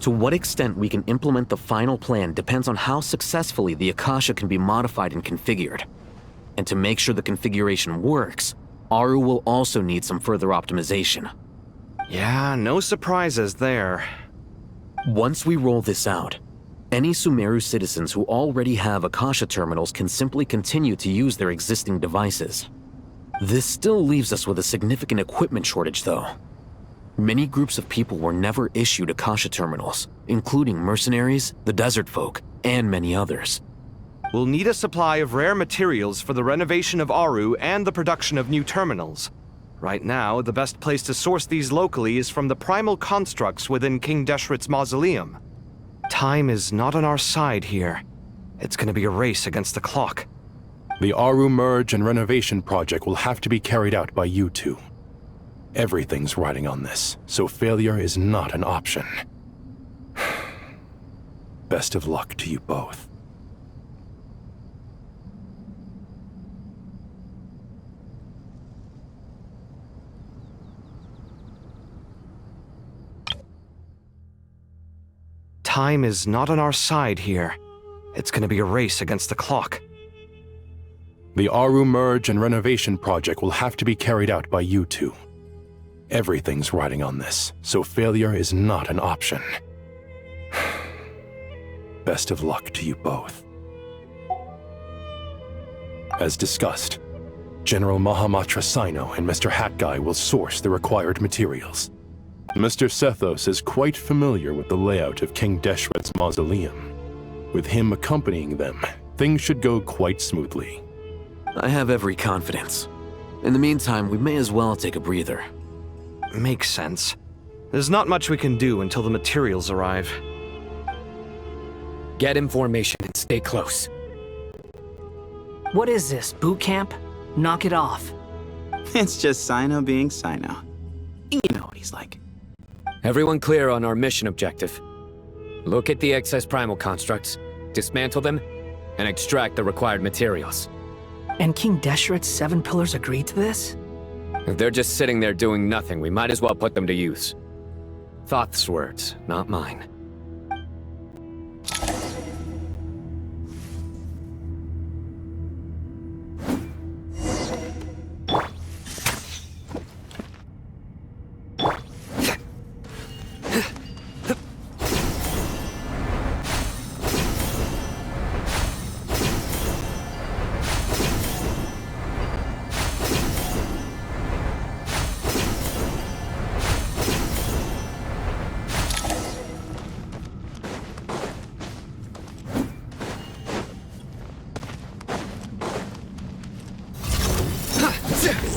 To what extent we can implement the final plan depends on how successfully the Akasha can be modified and configured. And to make sure the configuration works, Aru will also need some further optimization. Yeah, no surprises there. Once we roll this out, any Sumeru citizens who already have Akasha terminals can simply continue to use their existing devices. This still leaves us with a significant equipment shortage, though. Many groups of people were never issued Akasha terminals, including mercenaries, the desert folk, and many others. We'll need a supply of rare materials for the renovation of Aru and the production of new terminals. Right now, the best place to source these locally is from the primal constructs within King Deshret's mausoleum. Time is not on our side here. It's gonna be a race against the clock. The Aru merge and renovation project will have to be carried out by you two. Everything's riding on this, so failure is not an option. Best of luck to you both. Time is not on our side here. It's gonna be a race against the clock. The Aru merge and renovation project will have to be carried out by you two. Everything's riding on this, so failure is not an option. Best of luck to you both. As discussed, General Mahamatra Sino and Mr. Hat Guy will source the required materials. Mr. Sethos is quite familiar with the layout of King Deshret's mausoleum. With him accompanying them, things should go quite smoothly. I have every confidence. In the meantime, we may as well take a breather. Makes sense. There's not much we can do until the materials arrive. Get information and stay close. What is this, boot camp? Knock it off. It's just Sino being Sino. You know what he's like. Everyone clear on our mission objective. Look at the excess primal constructs, dismantle them, and extract the required materials. And King Deshret's 7 pillars agreed to this? If they're just sitting there doing nothing, we might as well put them to use. Thoth's words, not mine.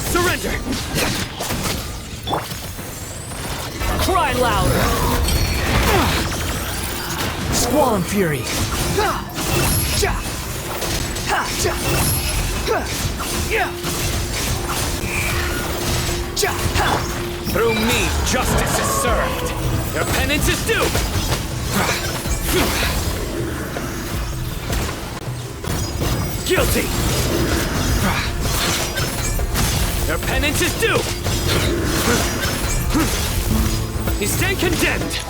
Surrender! Cry louder! Squall and fury! Through me, justice is served. Your penance is due. Guilty. Your penance is due. You stand condemned.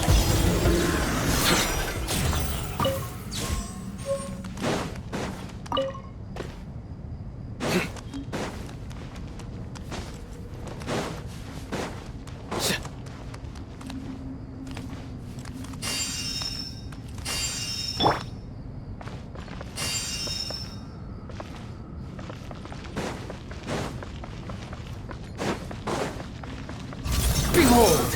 Behold!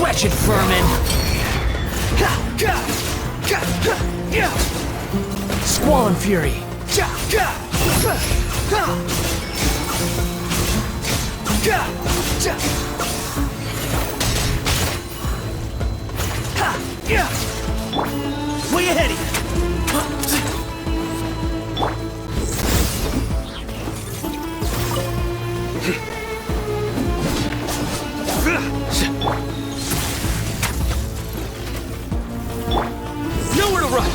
Wretched vermin! Squall and fury! Way ahead of you! Nowhere to run!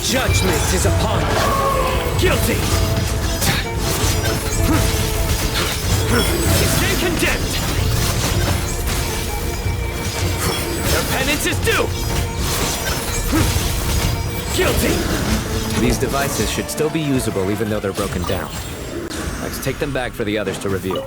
Judgment is upon you. Guilty. Stay condemned. Their penance is due. Guilty. These devices should still be usable even though they're broken down. Let's take them back for the others to review.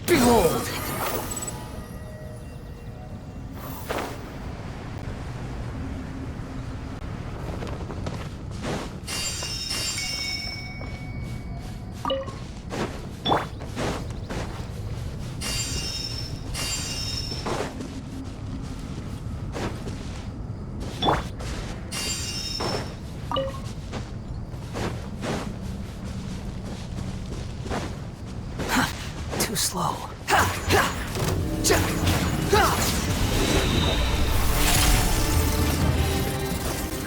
Behold! Too slow.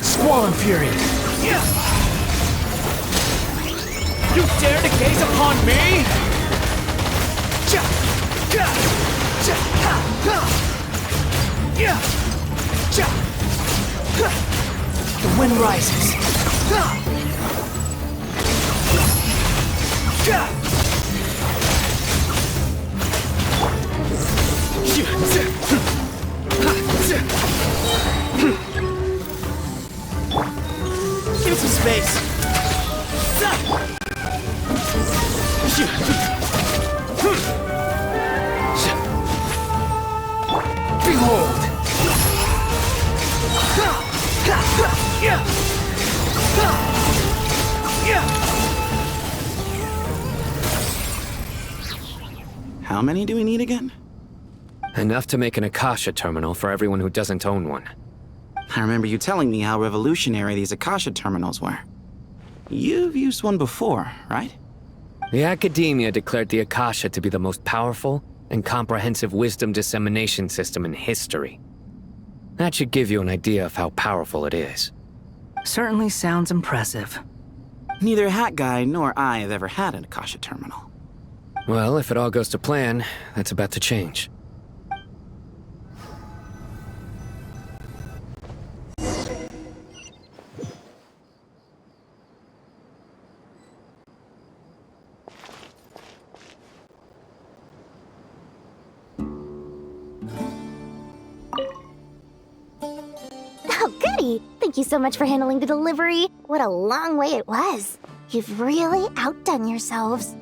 Squall Fury! You dare to gaze upon me? The wind rises. Give some space. Behold! How many do we need again? Enough to make an Akasha terminal for everyone who doesn't own one. I remember you telling me how revolutionary these Akasha terminals were. You've used one before, right? The Academia declared the Akasha to be the most powerful and comprehensive wisdom dissemination system in history. That should give you an idea of how powerful it is. Certainly sounds impressive. Neither Hat Guy nor I have ever had an Akasha terminal. Well, if it all goes to plan, that's about to change. Oh, goody! Thank you so much for handling the delivery. What a long way it was. You've really outdone yourselves.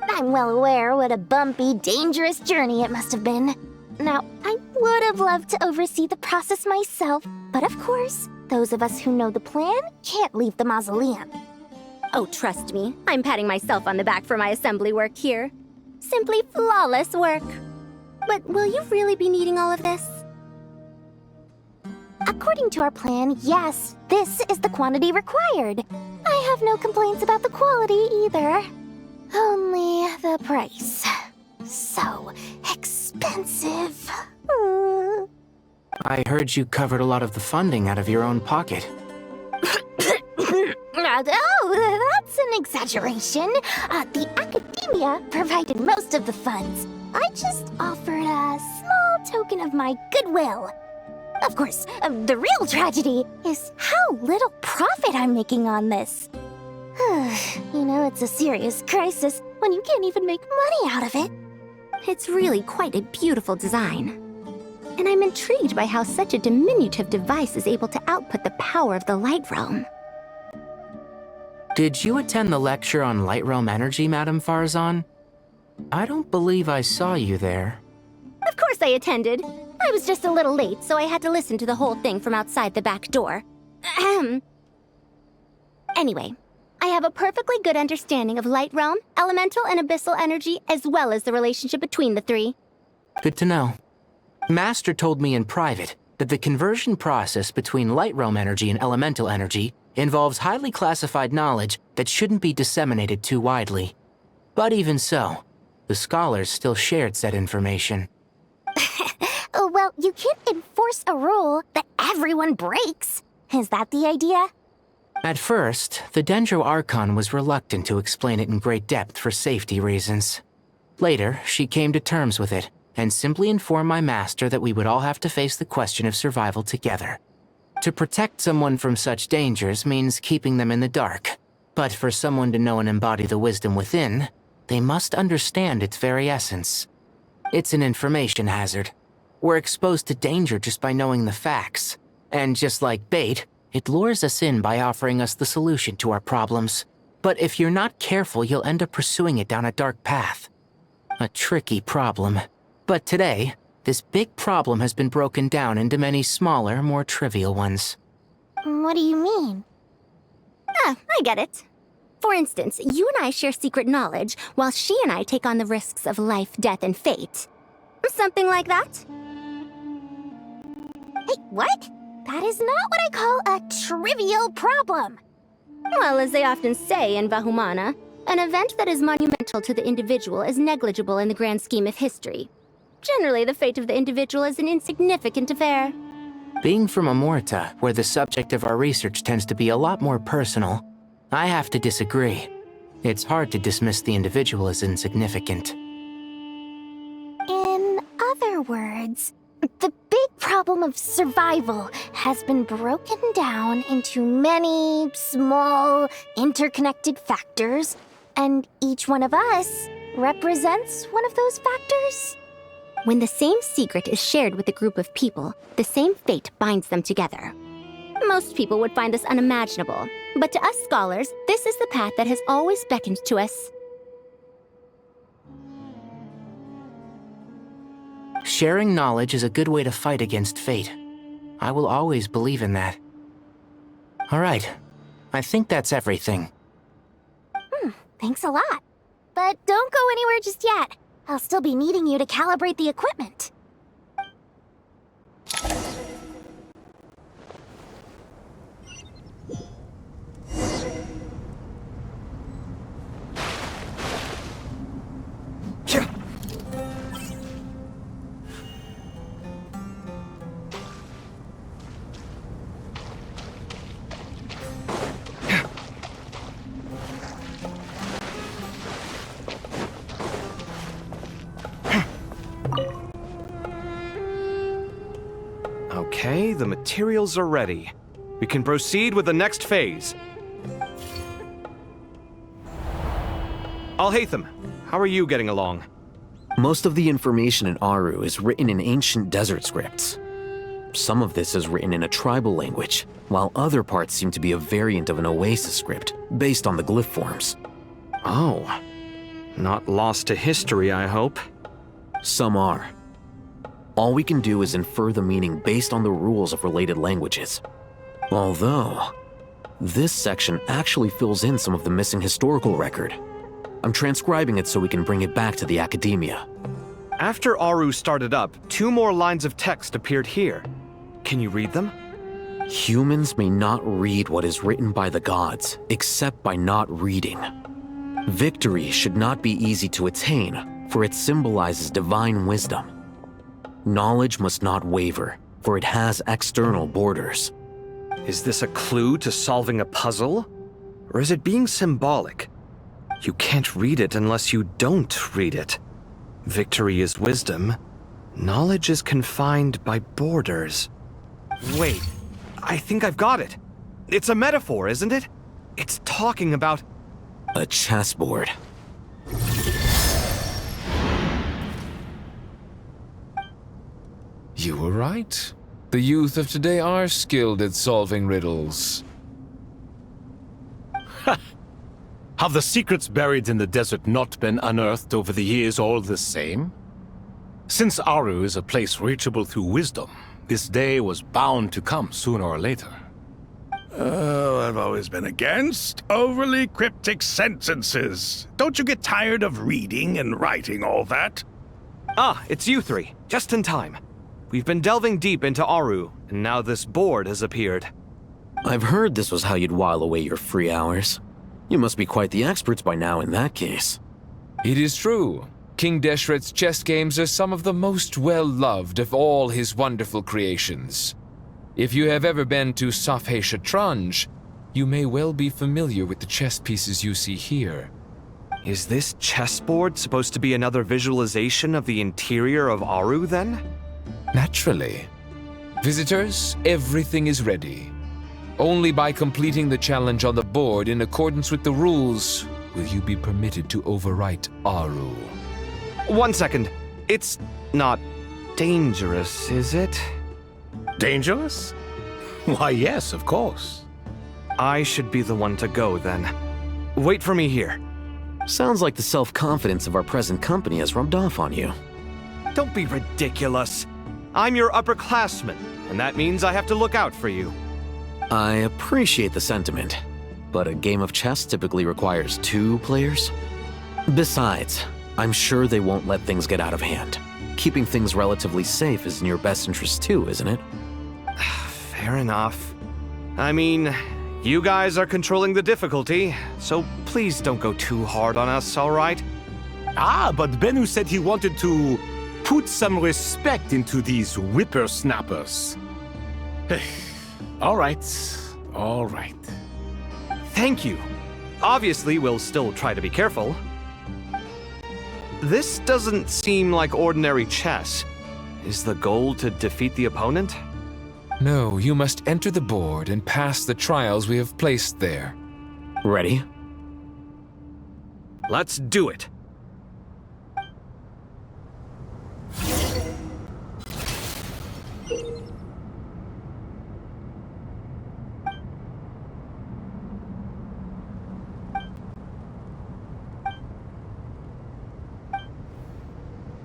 I'm well aware what a bumpy, dangerous journey it must have been. Now, I would have loved to oversee the process myself, but of course, those of us who know the plan can't leave the mausoleum. Oh, trust me, I'm patting myself on the back for my assembly work here. Simply flawless work. But will you really be needing all of this? According to our plan, yes, this is the quantity required. I have no complaints about the quality either. Only the price. So expensive. I heard you covered a lot of the funding out of your own pocket. Oh, that's an exaggeration. The Academia provided most of the funds. I just offered a small token of my goodwill. Of course, the real tragedy is how little profit I'm making on this. You know, it's a serious crisis when you can't even make money out of it. It's really quite a beautiful design. And I'm intrigued by how such a diminutive device is able to output the power of the Light Realm. Did you attend the lecture on Light Realm energy, Madame Farzan? I don't believe I saw you there. Of course I attended. I was just a little late, so I had to listen to the whole thing from outside the back door. Ahem. Anyway, I have a perfectly good understanding of Light Realm, elemental and abyssal energy, as well as the relationship between the three. Good to know. Master told me in private that the conversion process between Light Realm energy and elemental energy involves highly classified knowledge that shouldn't be disseminated too widely. But even so, the scholars still shared said information. Well, you can't enforce a rule that everyone breaks. Is that the idea? At first, the Dendro Archon was reluctant to explain it in great depth for safety reasons. Later, she came to terms with it and simply informed my master that we would all have to face the question of survival together. To protect someone from such dangers means keeping them in the dark, but for someone to know and embody the wisdom within, they must understand its very essence. It's an information hazard. We're exposed to danger just by knowing the facts, and just like bait, it lures us in by offering us the solution to our problems. But if you're not careful, you'll end up pursuing it down a dark path. A tricky problem. But today, this big problem has been broken down into many smaller, more trivial ones. What do you mean? Ah, I get it. For instance, you and I share secret knowledge, while she and I take on the risks of life, death, and fate. Something like that? Hey, what? That is not what I call a trivial problem. Well, as they often say in Vahumana, an event that is monumental to the individual is negligible in the grand scheme of history. Generally, the fate of the individual is an insignificant affair. Being from Amorta, where the subject of our research tends to be a lot more personal, I have to disagree. It's hard to dismiss the individual as insignificant. In other words, the big problem of survival has been broken down into many small, interconnected factors, and each one of us represents one of those factors. When the same secret is shared with a group of people, the same fate binds them together. Most people would find this unimaginable, but to us scholars, this is the path that has always beckoned to us. Sharing knowledge is a good way to fight against fate. I will always believe in that. All right, I think that's everything. Thanks a lot. But don't go anywhere just yet. I'll still be needing you to calibrate the equipment. Okay, the materials are ready. We can proceed with the next phase. Alhaitham, how are you getting along? Most of the information in Aru is written in ancient desert scripts. Some of this is written in a tribal language, while other parts seem to be a variant of an oasis script, based on the glyph forms. Oh. Not lost to history, I hope. Some are. All we can do is infer the meaning based on the rules of related languages. Although, this section actually fills in some of the missing historical record. I'm transcribing it so we can bring it back to the academia. After Aru started up, 2 more lines of text appeared here. Can you read them? Humans may not read what is written by the gods, except by not reading. Victory should not be easy to attain, for it symbolizes divine wisdom. Knowledge must not waver, for it has external borders. Is this a clue to solving a puzzle? Or is it being symbolic? You can't read it unless you don't read it. Victory is wisdom. Knowledge is confined by borders. Wait, I think I've got it. It's a metaphor, isn't it? It's talking about... A chessboard. You were right. The youth of today are skilled at solving riddles. Have the secrets buried in the desert not been unearthed over the years all the same? Since Aru is a place reachable through wisdom, this day was bound to come sooner or later. Oh, I've always been against overly cryptic sentences. Don't you get tired of reading and writing all that? Ah, it's you 3. Just in time. We've been delving deep into Aru, and now this board has appeared. I've heard this was how you'd while away your free hours. You must be quite the experts by now in that case. It is true. King Deshret's chess games are some of the most well-loved of all his wonderful creations. If you have ever been to Safhe Shatranj, you may well be familiar with the chess pieces you see here. Is this chessboard supposed to be another visualization of the interior of Aru, then? Naturally. Visitors, everything is ready. Only by completing the challenge on the board in accordance with the rules will you be permitted to overwrite Aru. 1 second. It's not dangerous, is it? Dangerous? Why, yes, of course. I should be the one to go, then. Wait for me here. Sounds like the self-confidence of our present company has rubbed off on you. Don't be ridiculous. I'm your upperclassman, and that means I have to look out for you. I appreciate the sentiment, but a game of chess typically requires 2 players. Besides, I'm sure they won't let things get out of hand. Keeping things relatively safe is in your best interest too, isn't it? Fair enough. I mean, you guys are controlling the difficulty, so please don't go too hard on us, all right? Ah, but Bennu said he wanted to put some respect into these whippersnappers. All right, all right. Thank you. Obviously, we'll still try to be careful. This doesn't seem like ordinary chess. Is the goal to defeat the opponent? No, you must enter the board and pass the trials we have placed there. Ready? Let's do it.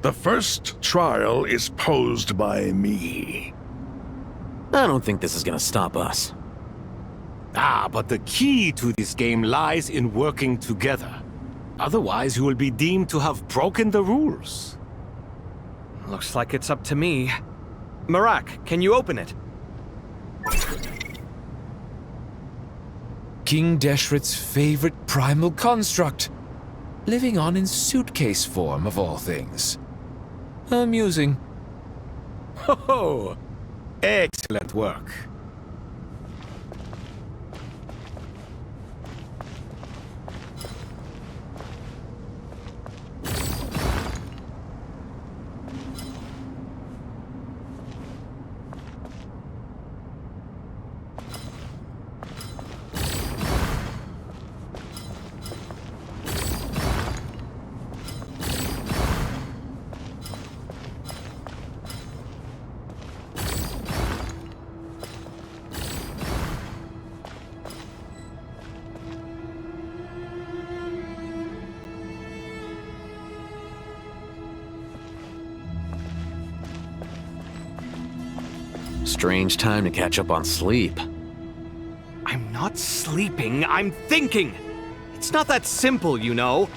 The first trial is posed by me. I don't think this is gonna stop us. Ah, but the key to this game lies in working together. Otherwise, you will be deemed to have broken the rules. Looks like it's up to me. Marak, can you open it? King Deshret's favorite primal construct, living on in suitcase form of all things. Amusing. Ho ho! Excellent work. Strange time to catch up on sleep. I'm not sleeping, I'm thinking! It's not that simple, you know.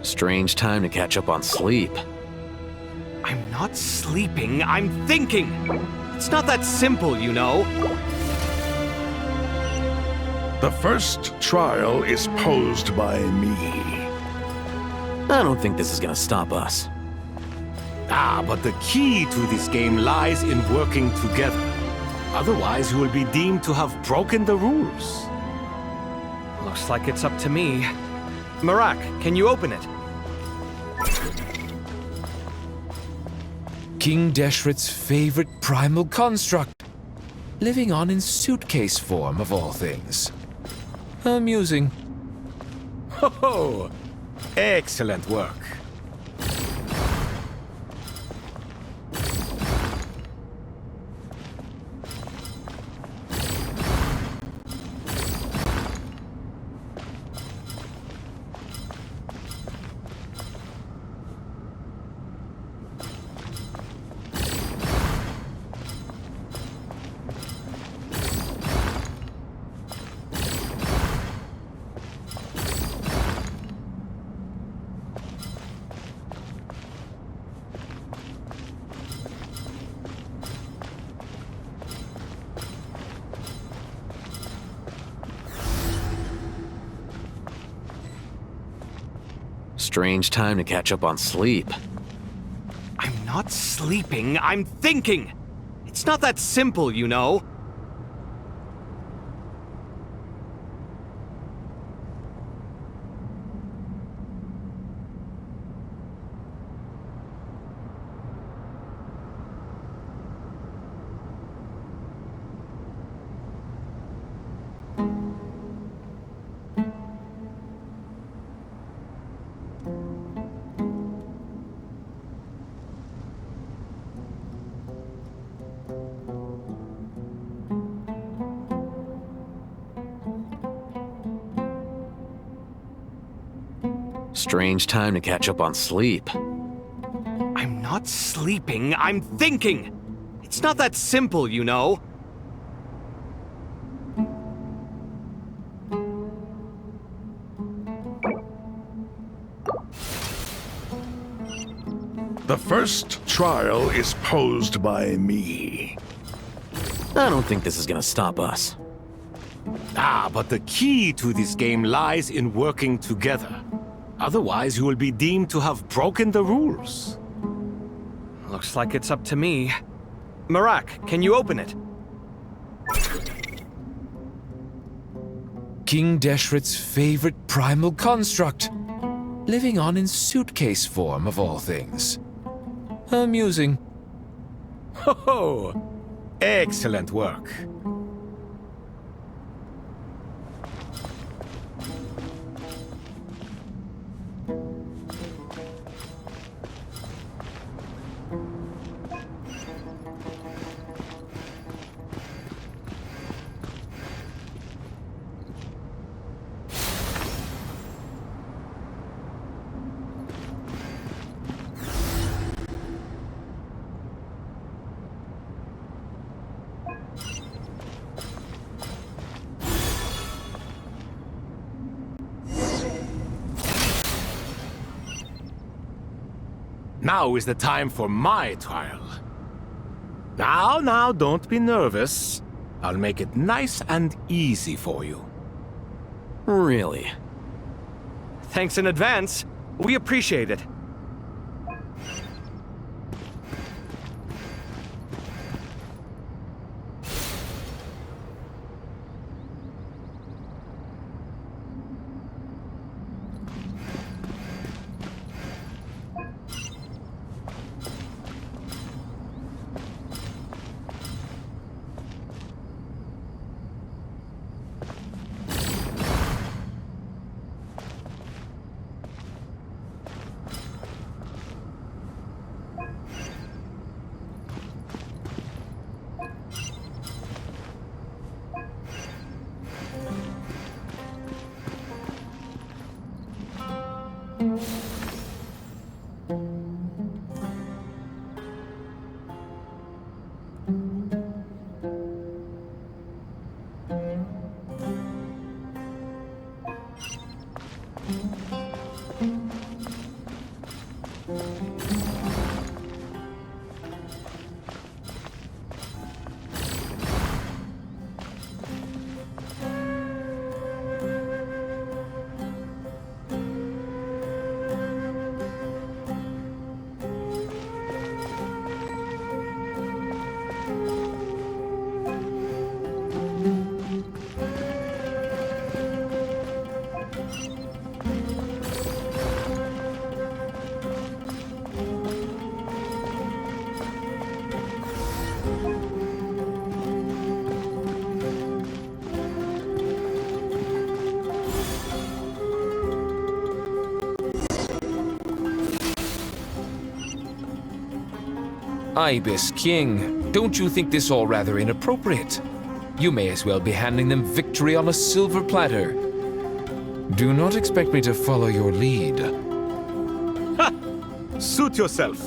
Strange time to catch up on sleep. I'm not sleeping, I'm thinking! It's not that simple, you know. The first trial is posed by me. I don't think this is gonna stop us. Ah, but the key to this game lies in working together. Otherwise, you will be deemed to have broken the rules. Looks like it's up to me. Marak, can you open it? King Deshret's favorite primal construct, living on in suitcase form of all things. Amusing. Ho ho! Excellent work. Strange time to catch up on sleep. I'm not sleeping, I'm thinking! It's not that simple, you know. Strange time to catch up on sleep. I'm not sleeping, I'm thinking! It's not that simple, you know. The first trial is posed by me. I don't think this is gonna stop us. Ah, but the key to this game lies in working together. Otherwise, you will be deemed to have broken the rules. Looks like it's up to me. Marak, can you open it? King Deshret's favorite primal construct. Living on in suitcase form, of all things. Amusing. Ho ho! Excellent work. Now is the time for my trial. Now, don't be nervous. I'll make it nice and easy for you. Really? Thanks in advance. We appreciate it. Ibis King, don't you think this all rather inappropriate? You may as well be handing them victory on a silver platter. Do not expect me to follow your lead. Ha! Suit yourself.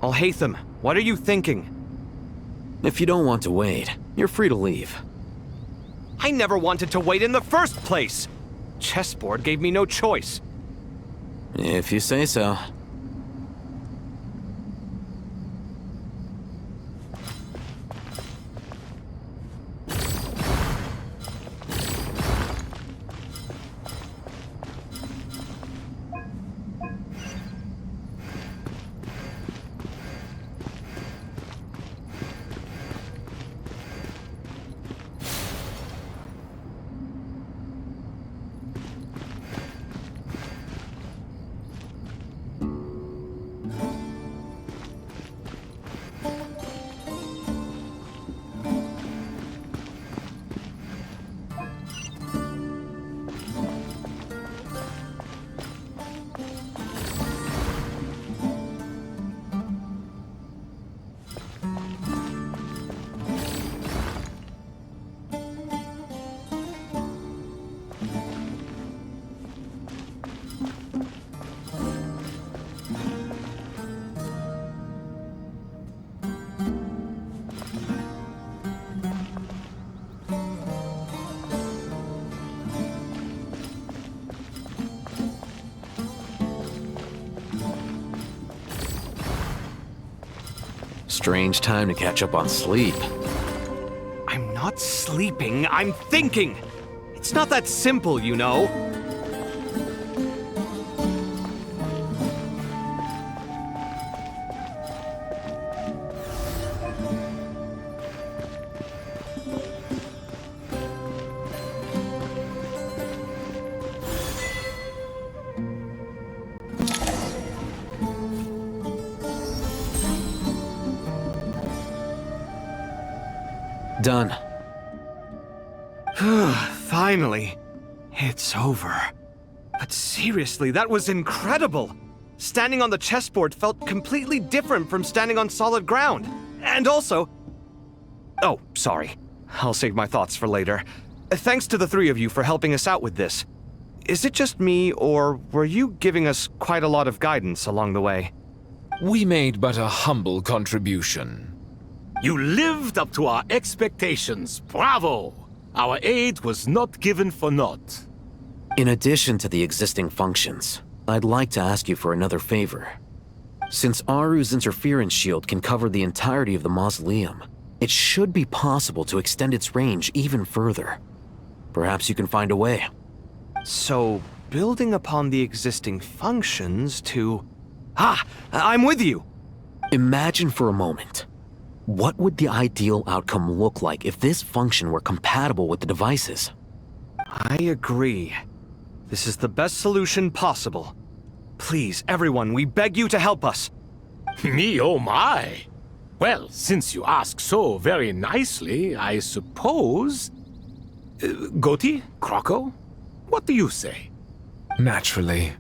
Alhaitham, what are you thinking? If you don't want to wait, you're free to leave. I never wanted to wait in the first place! Chessboard gave me no choice. If you say so. Strange time to catch up on sleep. I'm not sleeping, I'm thinking! It's not that simple, you know. Done. Finally. It's over. But seriously, that was incredible! Standing on the chessboard felt completely different from standing on solid ground. And also... Oh, sorry. I'll save my thoughts for later. Thanks to the three of you for helping us out with this. Is it just me, or were you giving us quite a lot of guidance along the way? We made but a humble contribution. You lived up to our expectations. Bravo! Our aid was not given for naught. In addition to the existing functions, I'd like to ask you for another favor. Since Aru's interference shield can cover the entirety of the mausoleum, it should be possible to extend its range even further. Perhaps you can find a way. So, building upon the existing functions to... Ah! I'm with you! Imagine for a moment. What would the ideal outcome look like if this function were compatible with the devices? I agree. This is the best solution possible. Please, everyone, we beg you to help us. Me, oh my! Well, since you ask so very nicely, I suppose... Goti? Croco? What do you say? Naturally.